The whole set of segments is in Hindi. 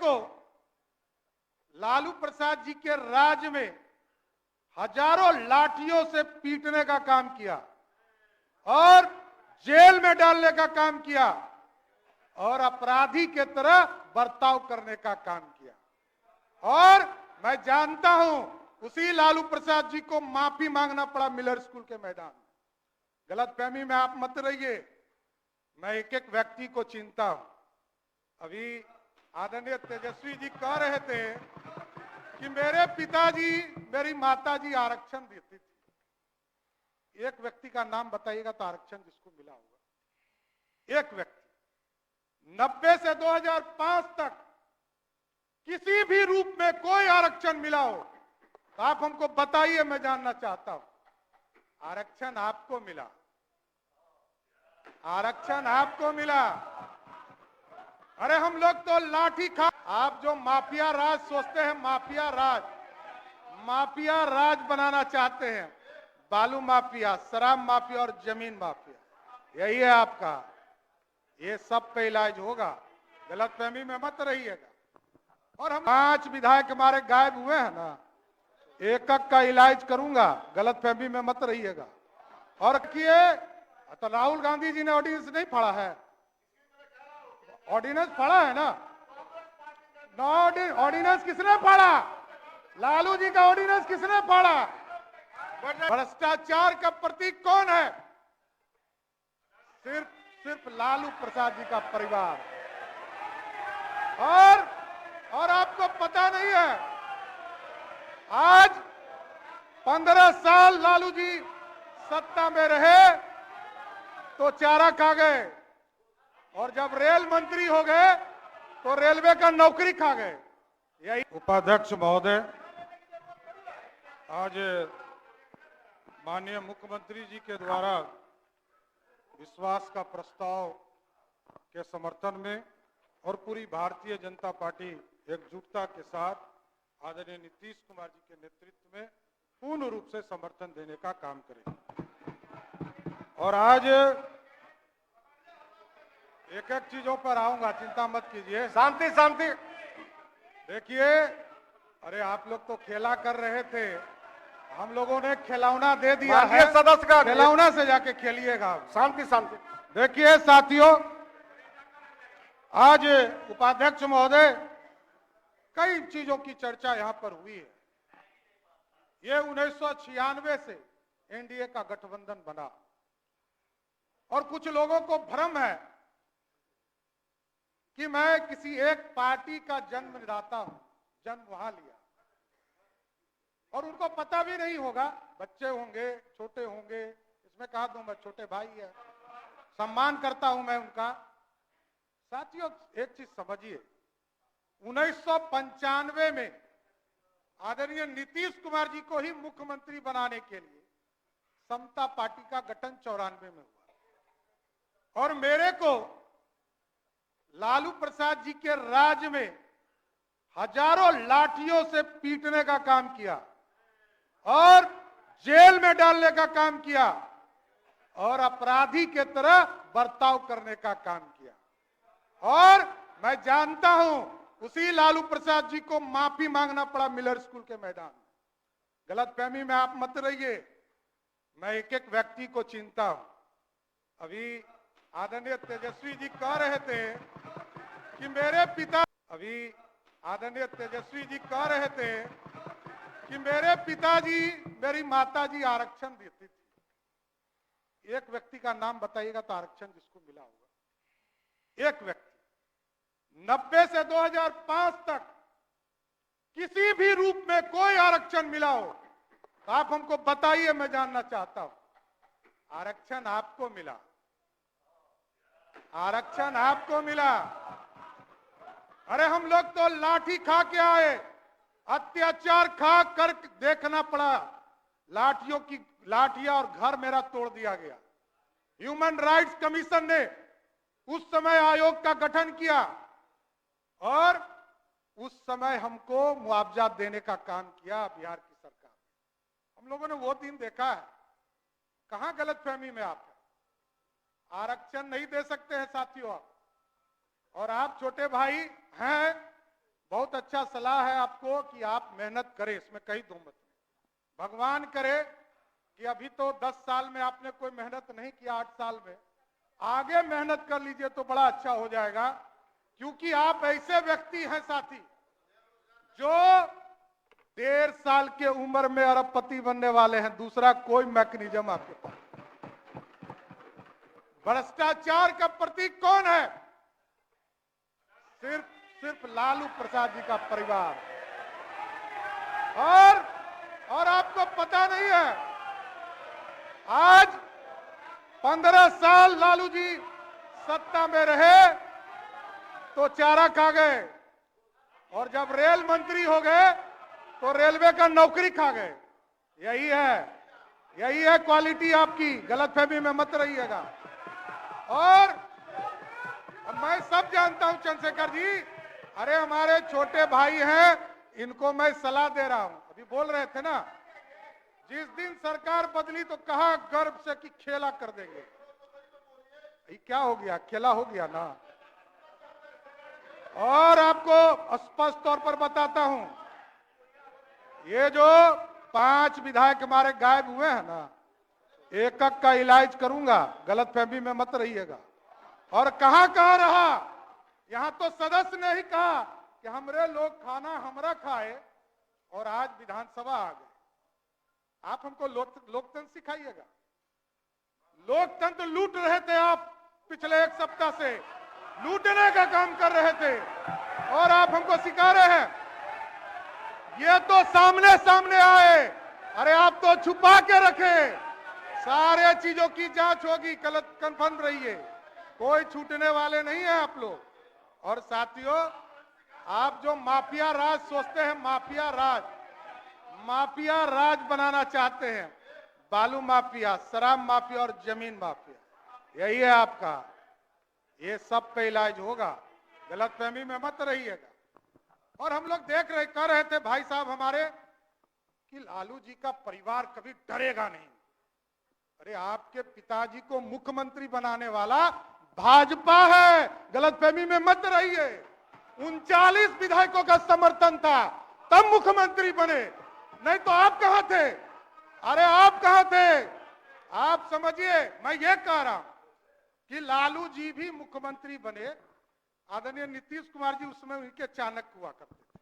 को लालू प्रसाद जी के राज में हजारों लाठियों से पीटने का काम किया और जेल में डालने का काम किया और अपराधी के तरह बर्ताव करने का काम किया। और मैं जानता हूं उसी लालू प्रसाद जी को माफी मांगना पड़ा मिलर स्कूल के मैदान में। गलतफहमी में आप मत रहिए, मैं एक एक व्यक्ति को चिंता हूं। अभी आदरणीय तेजस्वी जी कह रहे थे कि मेरे पिताजी मेरी माताजी आरक्षण देती थी। एक व्यक्ति का नाम बताइएगा तो आरक्षण जिसको मिला होगा, एक व्यक्ति। 90 से 2005 तक किसी भी रूप में कोई आरक्षण मिला हो तो आप हमको बताइए, मैं जानना चाहता हूं। आरक्षण आपको मिला, आरक्षण आपको मिला। अरे हम लोग तो लाठी खा, आप जो माफिया राज सोचते हैं, माफिया राज बनाना चाहते हैं, बालू माफिया, शराब माफिया और जमीन माफिया, यही है आपका। ये सब पे इलाज होगा, गलतफहमी में मत रहिएगा। और हम 5 विधायक हमारे गायब हुए हैं ना, एक एक का इलाज करूंगा, गलतफहमी में मत रहिएगा। और किए तो राहुल गांधी जी ने ऑर्डिनेंस नहीं पढ़ा है, ऑर्डिनेंस पढ़ा है ना? ऑर्डिनेंस किसने पढ़ा? लालू जी का ऑर्डिनेंस किसने पढ़ा? भ्रष्टाचार का प्रतीक कौन है? सिर्फ लालू प्रसाद जी का परिवार। और आपको पता नहीं है, आज 15 साल लालू जी सत्ता में रहे तो चारा खा गए, और जब रेल मंत्री हो गए तो रेलवे का नौकरी खा गए। यही उपाध्यक्ष महोदय, आज माननीय मुख्यमंत्री जी के द्वारा विश्वास का प्रस्ताव के समर्थन में और पूरी भारतीय जनता पार्टी एकजुटता के साथ आदरणीय नीतीश कुमार जी के नेतृत्व में पूर्ण रूप से समर्थन देने का काम करेगी। और आज एक एक चीजों पर आऊंगा, चिंता मत कीजिए। शांति शांति। देखिए, अरे आप लोग तो खेला कर रहे थे, हम लोगों ने खिलौना दे दिया है, सदस्य का खिलौना से जाके खेलिएगा। शांति शांति। देखिए साथियों, आज उपाध्यक्ष महोदय, कई चीजों की चर्चा यहां पर हुई है। ये 1996 से एनडीए का गठबंधन बना और कुछ लोगों को भ्रम है कि मैं किसी एक पार्टी का जन्मदाता हूं, जन्म वहां लिया, और उनको पता भी नहीं होगा, बच्चे होंगे, छोटे होंगे, इसमें कहा दूं मैं, छोटे भाई है, सम्मान करता हूं मैं उनका। साथियों एक चीज समझिए, 1995 में आदरणीय नीतीश कुमार जी को ही मुख्यमंत्री बनाने के लिए समता पार्टी का गठन 94 में हुआ, और मेरे को लालू प्रसाद जी के राज में हजारों लाठियों से पीटने का काम किया और जेल में डालने का काम किया और अपराधी के तरह बर्ताव करने का काम किया। और मैं जानता हूं उसी लालू प्रसाद जी को माफी मांगना पड़ा मिलर स्कूल के मैदान में। गलतफहमी में आप मत रहिए, मैं एक एक व्यक्ति को चिंता हूं। अभी आदरणीय तेजस्वी जी कह रहे थे कि मेरे पिताजी मेरी माताजी आरक्षण देती थी। एक व्यक्ति का नाम बताइएगा तो आरक्षण जिसको मिला होगा, एक व्यक्ति। 90 से 2005 तक किसी भी रूप में कोई आरक्षण मिला हो तो आप हमको बताइए, मैं जानना चाहता हूं। आरक्षण आपको मिला, आरक्षण आपको मिला। अरे हम लोग तो लाठी खा के आए, अत्याचार खा कर देखना पड़ा, लाठियां और घर मेरा तोड़ दिया गया। ह्यूमन राइट्स कमीशन ने उस समय आयोग का गठन किया और उस समय हमको मुआवजा देने का काम किया बिहार की सरकार। हम लोगों ने वो दिन देखा है, कहां गलतफहमी में आप है। आरक्षण नहीं दे सकते हैं साथियों आप, और आप छोटे भाई हैं अच्छा सलाह है आपको कि आप मेहनत करें, इसमें कहीं दो मत नहीं। भगवान करे कि अभी तो 10 साल में आपने कोई मेहनत नहीं किया, 8 साल में आगे मेहनत कर लीजिए तो बड़ा अच्छा हो जाएगा, क्योंकि आप ऐसे व्यक्ति हैं साथी जो 1.5 साल के उम्र में अरबपति बनने वाले हैं। दूसरा कोई मैकेनिज्म आपके पास। भ्रष्टाचार का प्रतीक कौन है? सिर्फ लालू प्रसाद जी का परिवार। और आपको पता नहीं है, आज 15 साल लालू जी सत्ता में रहे तो चारा खा गए, और जब रेल मंत्री हो गए तो रेलवे का नौकरी खा गए। यही है क्वालिटी आपकी, गलतफहमी में मत रहिएगा। और मैं सब जानता हूं चंद्रशेखर जी, अरे हमारे छोटे भाई हैं, इनको मैं सलाह दे रहा हूं। अभी बोल रहे थे ना, जिस दिन सरकार बदली तो कहा गर्व से कि खेला कर देंगे। ये क्या हो गया? खेला हो गया ना। और आपको स्पष्ट तौर पर बताता हूं, ये जो 5 विधायक हमारे गायब हुए हैं ना, एक का इलाज करूंगा, गलतफहमी में मत रहिएगा। और कहां रहा, यहां तो सदस्य ने ही कहा कि हमरे लोग खाना हमरा खाए, और आज विधानसभा आ गए। आप हमको लोकतंत्र सिखाइएगा। लोकतंत्र लूट रहे थे आप, पिछले 1 सप्ताह से लूटने का काम कर रहे थे, और आप हमको सिखा रहे हैं। ये तो सामने आए, अरे आप तो छुपा के रखे। सारे चीजों की जांच होगी, कन्फर्म रहिए, कोई छूटने वाले नहीं है आप लोग। और साथियों, आप जो माफिया राज सोचते हैं, माफिया राज बनाना चाहते हैं, बालू माफिया, शराब माफिया और जमीन माफिया, यही है आपका। ये सब पे इलाज होगा, गलतफहमी में मत रहिएगा। और हम लोग कह रहे थे भाई साहब हमारे कि लालू जी का परिवार कभी डरेगा नहीं। अरे आपके पिताजी को मुख्यमंत्री बनाने वाला भाजपा है, गलतफहमी में मत रहिए। 39 विधायकों का समर्थन था, तब मुख्यमंत्री बने, नहीं तो आप कहां थे? अरे आप कहां थे? आप समझिए, मैं ये कह रहा हूं कि लालू जी भी मुख्यमंत्री बने। आदरणीय नीतीश कुमार जी उसमें उनके चाणक्य हुआ करते थे।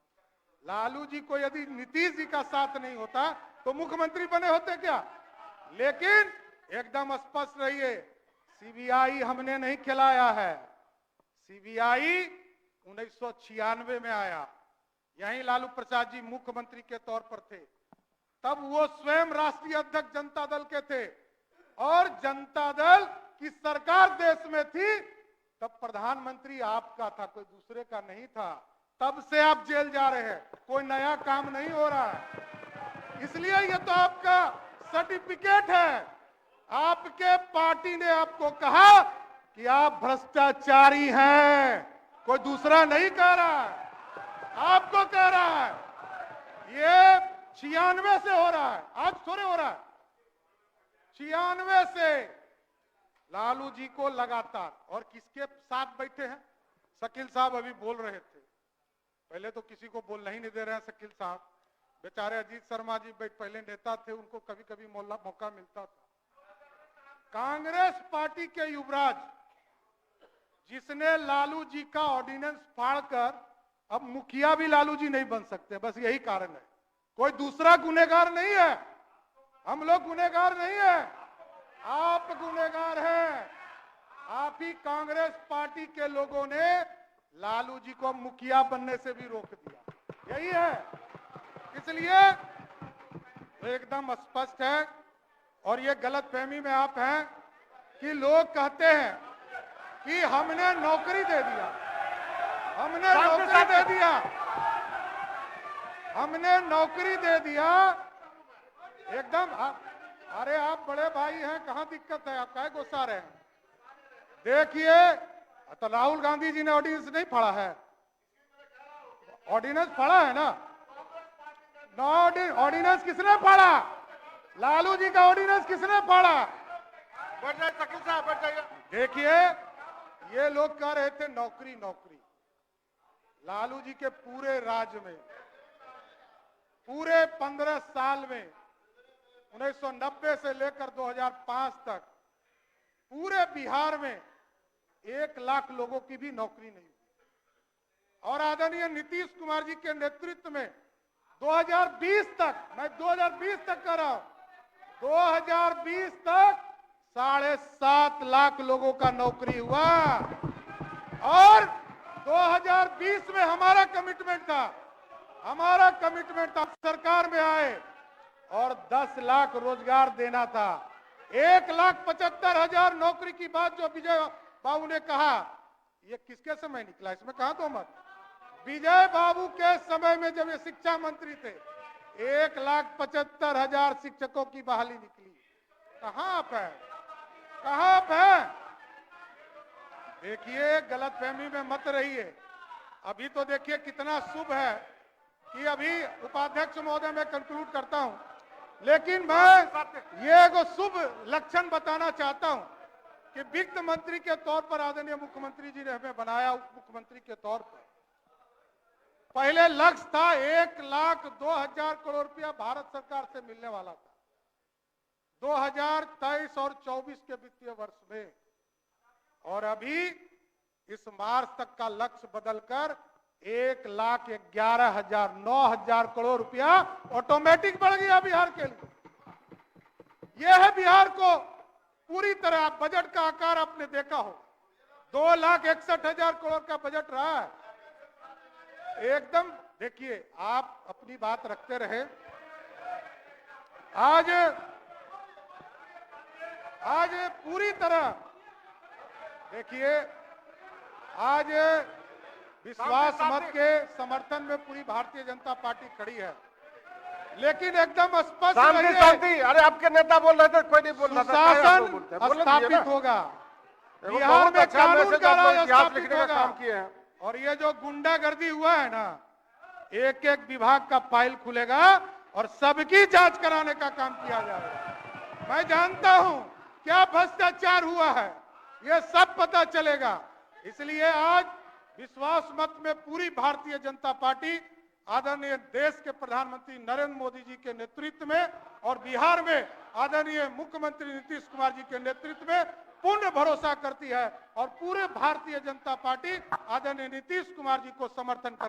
लालू जी को यदि नीतीश जी का साथ नहीं होता तो मुख्यमंत्री बने होते क्या? लेकिन एकदम स्पष्ट रहिए, सीबीआई हमने नहीं खिलाया है। सीबीआई 1996 में आया, यहीं लालू प्रसाद जी मुख्यमंत्री के तौर पर थे। तब वो स्वयं राष्ट्रीय अध्यक्ष जनता दल के थे, और जनता दल की सरकार देश में थी, तब प्रधानमंत्री आपका था, कोई दूसरे का नहीं था। तब से आप जेल जा रहे हैं, कोई नया काम नहीं हो रहा है। इसलिए ये तो आपका सर्टिफिकेट है। आपके पार्टी ने आपको कहा कि आप भ्रष्टाचारी हैं, कोई दूसरा नहीं कह रहा है, आपको कह रहा है। ये 96 से हो रहा है, आज थोड़े हो रहा है। 96 से लालू जी को लगातार, और किसके साथ बैठे हैं? शकील साहब अभी बोल रहे थे, पहले तो किसी को बोलना ही नहीं दे रहे हैं शकील साहब, बेचारे अजीत शर्मा जी पहले नेता थे, उनको कभी कभी मौका मिलता था। कांग्रेस पार्टी के युवराज, जिसने लालू जी का ऑर्डिनेंस फाड़कर, अब मुखिया भी लालू जी नहीं बन सकते, बस यही कारण है। कोई दूसरा गुनहगार नहीं है, हम लोग गुनहगार नहीं है, आप गुनहगार हैं। आप ही कांग्रेस पार्टी के लोगों ने लालू जी को मुखिया बनने से भी रोक दिया, यही है। इसलिए एकदम स्पष्ट है, और ये गलतफहमी में आप हैं कि लोग कहते हैं कि हमने नौकरी दे दिया, हमने नौकरी दे दिया, एकदम। अरे आप बड़े भाई हैं, कहां दिक्कत है? आप काहे गुस्सा रहे हैं? देखिए, तो राहुल गांधी जी ने ऑर्डिनेंस नहीं फाड़ा है, ऑर्डिनेंस फाड़ा है ना। ऑर्डिनेंस किसने फाड़ा? लालू जी का ऑर्डिनेंस किसने फाड़ा? बैठ जाइए शकील साहब, बैठ जाइए। देखिए, ये लोग कह रहे थे नौकरी, लालू जी के पूरे राज में, पूरे 15 साल में 1990 से लेकर 2005 तक पूरे बिहार में 1 लाख लोगों की भी नौकरी नहीं हुई। और आदरणीय नीतीश कुमार जी के नेतृत्व में 2020 तक, मैं 2020 तक कर रहा हूं, 2020 तक 7.5 लाख लोगों का नौकरी हुआ। और 2020 में हमारा कमिटमेंट था सरकार में आए और 10 लाख रोजगार देना था। 1,75,000 नौकरी की बात जो विजय बाबू ने कहा, ये किसके समय निकला? इसमें कहां तो मत। विजय बाबू के समय में जब ये शिक्षा मंत्री थे 1,75,000 शिक्षकों की बहाली निकली। कहां आप है, कहां आप है? देखिए, गलतफहमी में मत रहिए। अभी तो देखिए कितना शुभ है कि अभी उपाध्यक्ष महोदय मैं कंक्लूड करता हूं, लेकिन मैं ये एगो शुभ लक्षण बताना चाहता हूं कि वित्त मंत्री के तौर पर आदरणीय मुख्यमंत्री जी ने हमें बनाया उप मुख्यमंत्री के तौर पर। पहले लक्ष्य था 1,02,000 करोड़ रुपया भारत सरकार से मिलने वाला था 2023 और 24 के वित्तीय वर्ष में, और अभी इस मार्च तक का लक्ष्य बदलकर 1,11,000 9,000 करोड़ रुपया ऑटोमेटिक बढ़ गया बिहार के लिए। यह है बिहार को पूरी तरह, बजट का आकार आपने देखा हो, 2,61,000 करोड़ का बजट रहा है। एकदम देखिए, आप अपनी बात रखते रहे। आज पूरी तरह देखिए, आज विश्वास मत के समर्थन में पूरी भारतीय जनता पार्टी खड़ी है, लेकिन एकदम स्पष्ट शांति। अरे आपके नेता बोल रहे थे, कोई नहीं बोल रहा था। शासन स्थापित होगा, बिहार में कानून का राज स्थापित होगा। और ये जो गुंडागर्दी हुआ है ना, एक एक विभाग का फाइल खुलेगा और सबकी जांच कराने का काम किया जाएगा। मैं जानता हूं क्या भ्रष्टाचार हुआ है, ये सब पता चलेगा। इसलिए आज विश्वास मत में पूरी भारतीय जनता पार्टी आदरणीय देश के प्रधानमंत्री नरेंद्र मोदी जी के नेतृत्व में और बिहार में आदरणीय मुख्यमंत्री नीतीश कुमार जी के नेतृत्व में पूर्ण भरोसा करती है, और पूरे भारतीय जनता पार्टी आदरणीय नीतीश कुमार जी को समर्थन कर